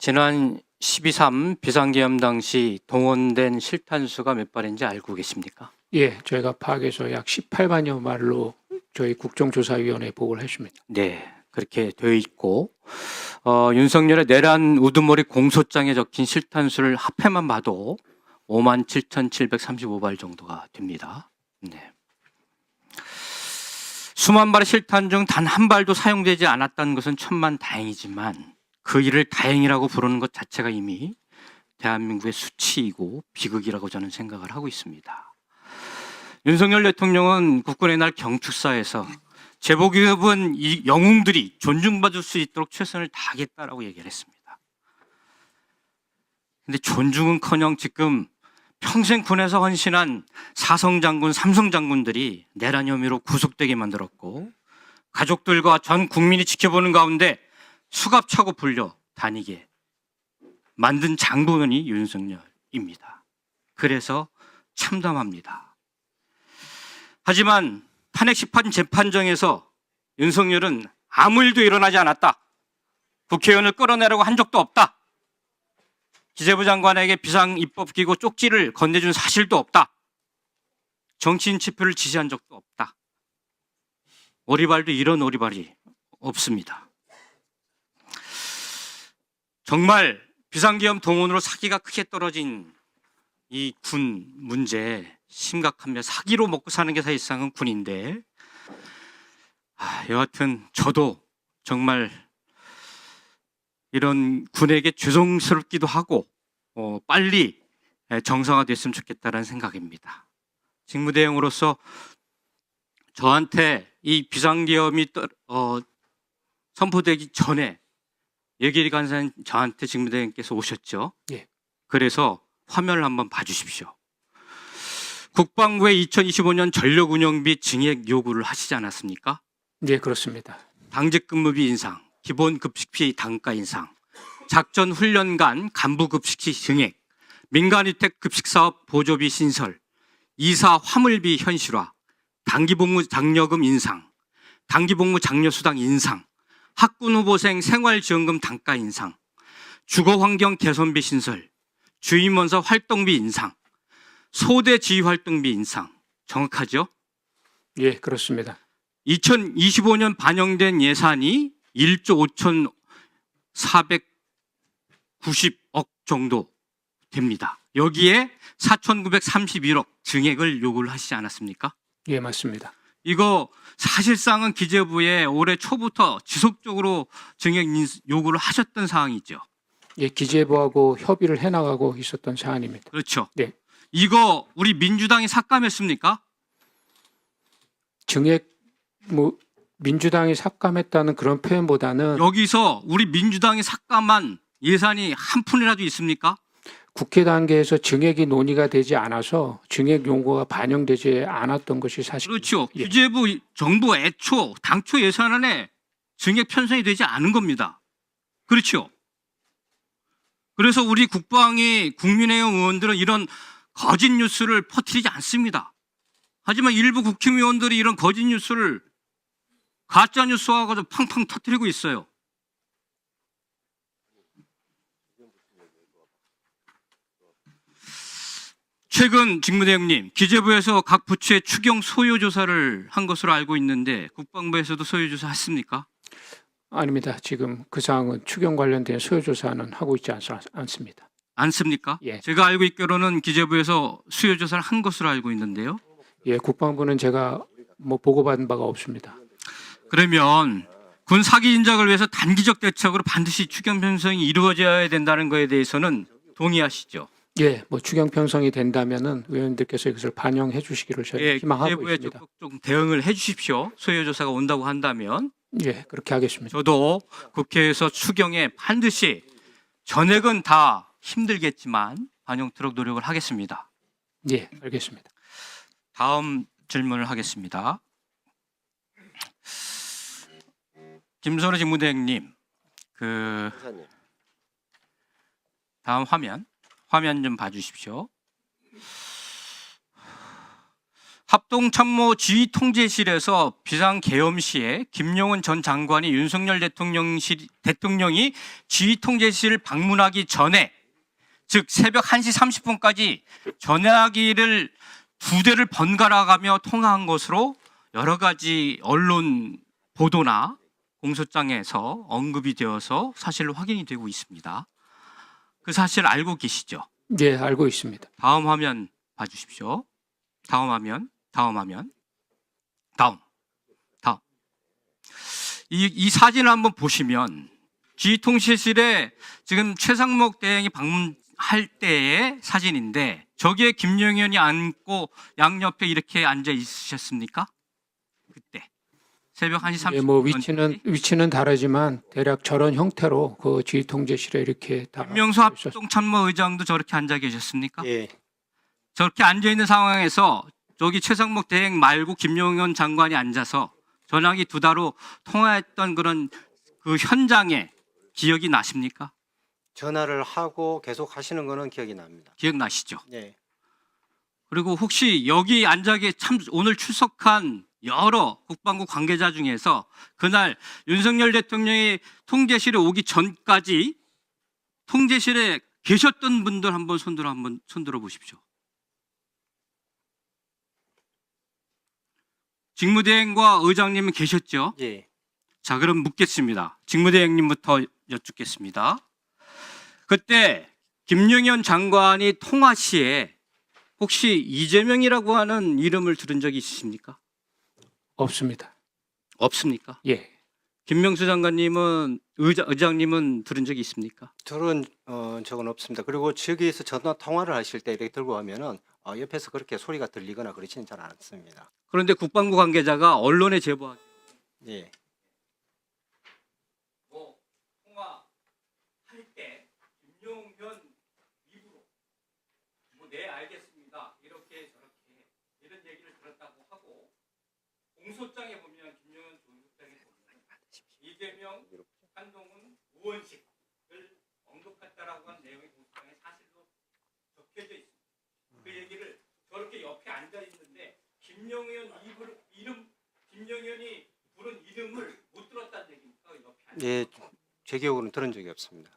지난 12.3 비상계엄 당시 동원된 실탄수가 몇 발인지 알고 계십니까? 예, 저희가 파악해서 약 18만여 말로 저희 국정조사위원회에 보고를 했습니다. 네, 그렇게 되어 있고 윤석열의 내란 우두머리 공소장에 적힌 실탄수를 합해만 봐도 57,735발 정도가 됩니다. 네. 수만 발의 실탄 중 단 한 발도 사용되지 않았다는 것은 천만다행이지만 그 일을 다행이라고 부르는 것 자체가 이미 대한민국의 수치이고 비극이라고 저는 생각을 하고 있습니다. 윤석열 대통령은 국군의 날 경축사에서 제복입은 이 영웅들이 존중받을 수 있도록 최선을 다하겠다라고 얘기를 했습니다. 근데 존중은커녕 지금 평생 군에서 헌신한 사성장군, 삼성장군들이 내란 혐의로 구속되게 만들었고 가족들과 전 국민이 지켜보는 가운데 수갑차고 불려 다니게 만든 장본인이 윤석열입니다. 그래서 참담합니다. 하지만 탄핵 심판 재판정에서 윤석열은 아무 일도 일어나지 않았다. 국회의원을 끌어내라고 한 적도 없다. 기재부 장관에게 비상입법기구 쪽지를 건네준 사실도 없다. 정치인 체포를 지시한 적도 없다. 오리발도 이런 오리발이 없습니다. 정말 비상계엄 동원으로 사기가 크게 떨어진 이 군 문제 심각합니다. 사기로 먹고 사는 게 사실상은 군인데 여하튼 저도 정말 이런 군에게 죄송스럽기도 하고 빨리 정상화됐으면 좋겠다는 생각입니다. 직무대행으로서 저한테 이 비상계엄이 선포되기 전에 예결위 간사님 저한테 직무대행께서 오셨죠. 예. 그래서 화면을 한번 봐주십시오. 국방부의 2025년 전력운영비 증액 요구를 하시지 않았습니까? 예, 그렇습니다. 당직근무비 인상, 기본급식비 단가 인상, 작전훈련 간 간부급식비 증액, 민간위택 급식사업 보조비 신설, 이사 화물비 현실화, 단기복무 장려금 인상, 단기복무 장려수당 인상, 학군후보생 생활지원금 단가 인상, 주거환경 개선비 신설, 주임원사 활동비 인상, 소대 지휘활동비 인상. 정확하죠? 예, 그렇습니다. 2025년 반영된 예산이 1조 5,490억 정도 됩니다. 여기에 4,931억 증액을 요구를 하시지 않았습니까? 예, 맞습니다. 이거 사실상은 기재부에 올해 초부터 지속적으로 증액 요구를 하셨던 사항이죠. 예, 기재부하고 협의를 해나가고 있었던 사안입니다. 그렇죠. 네. 이거 우리 민주당이 삭감했습니까? 증액 민주당이 삭감했다는 그런 표현보다는 여기서 우리 민주당이 삭감한 예산이 한 푼이라도 있습니까? 국회 단계에서 증액이 논의가 되지 않아서 증액 용구가 반영되지 않았던 것이 사실. 그렇죠. 예. 기재부 정부 당초 예산안에 증액 편성이 되지 않은 겁니다. 그렇죠. 그래서 우리 국방위 국민의힘 의원들은 이런 거짓 뉴스를 퍼뜨리지 않습니다. 하지만 일부 국힘의원들이 이런 거짓 뉴스를 가짜 뉴스와 가지고 팡팡 터뜨리고 있어요. 최근 직무대행님, 기재부에서 각 부처의 추경 소요 조사를 한 것으로 알고 있는데 국방부에서도 소요 조사 했습니까? 아닙니다. 지금 그 사항은 추경 관련된 소요 조사는 하고 있지 않습니다. 않습니까? 예. 제가 알고 있기로는 기재부에서 수요 조사를 한 것으로 알고 있는데요. 예, 국방부는 제가 보고받은 바가 없습니다. 그러면 군 사기 인작을 위해서 단기적 대책으로 반드시 추경 편성이 이루어져야 된다는 것에 대해서는 동의하시죠? 예, 추경 편성이 된다면은 의원님들께서 이것을 반영해 주시기를 저희 희망하고 기재부에 있습니다. 적극 좀 대응을 해 주십시오. 소요 조사가 온다고 한다면. 예, 그렇게 하겠습니다. 저도 국회에서 추경에 반드시 전액은 다 힘들겠지만 반영토록 노력을 하겠습니다. 예, 알겠습니다. 다음 질문을 하겠습니다. 김선호 직무대행님, 다음 화면 좀 봐주십시오. 합동참모 지휘통제실에서 비상계엄 시에 김용은 전 장관이 윤석열 대통령이 지휘통제실을 방문하기 전에, 즉 새벽 1시 30분까지 전화기를 2대를 번갈아 가며 통화한 것으로 여러 가지 언론 보도나 공소장에서 언급이 되어서 사실로 확인이 되고 있습니다. 그 사실 알고 계시죠? 예, 알고 있습니다. 다음 화면 봐주십시오. 다음 화면. 이 사진을 한번 보시면 지휘통제실에 지금 최상목 대행이 방문할 때의 사진인데, 저기에 김용현이 앉고 양옆에 이렇게 앉아 있으셨습니까? 그때 새벽 1시 30분. 예, 뭐 위치는 다르지만 대략 저런 형태로 그 지휘통제실에 이렇게 다 김명수 있었- 합동참모의장도 저렇게 앉아 계셨습니까? 예, 저렇게 앉아 있는 상황에서 저기 최상목 대행 말고 김용현 장관이 앉아서 전화기 2대로 통화했던 그런 그 현장의 기억이 나십니까? 전화를 하고 계속 하시는 거는 기억이 납니다. 기억나시죠? 예, 그리고 혹시 여기 앉아 오늘 출석한 여러 국방부 관계자 중에서 그날 윤석열 대통령이 통제실에 오기 전까지 통제실에 계셨던 분들 한번 손들어 보십시오. 직무대행과 의장님은 계셨죠? 예. 자, 그럼 묻겠습니다. 직무대행님부터 여쭙겠습니다. 그때 김용현 장관이 통화 시에 혹시 이재명이라고 하는 이름을 들은 적이 있으십니까? 없습니다. 없습니까? 예. 김명수 장관님은 의장님은 들은 적이 있습니까? 들은 적은 없습니다. 그리고 저기에서 전화 통화를 하실 때 이렇게 들고 하면은 옆에서 그렇게 소리가 들리거나 그렇지는 잘 않습니다. 그런데 국방부 관계자가 언론에 제보한 예, 통화할 때 김용현 입으로 네 알겠습니다 이렇게 저렇게 이런 얘기를 들었다고 하고, 공소장에 보면 김용현 조직장에 보면 이재명, 한동훈, 우원식을 언급했다라고 한 내용이 공소장에 사실로 적혀져 있습니다. 그 얘기를 저렇게 옆에 앉아 있는데 김용현 김용현이 부른 이름을 못 들었다는 얘기입니까? 옆에 앉아. 예, 제 기억으로는 들은 적이 없습니다.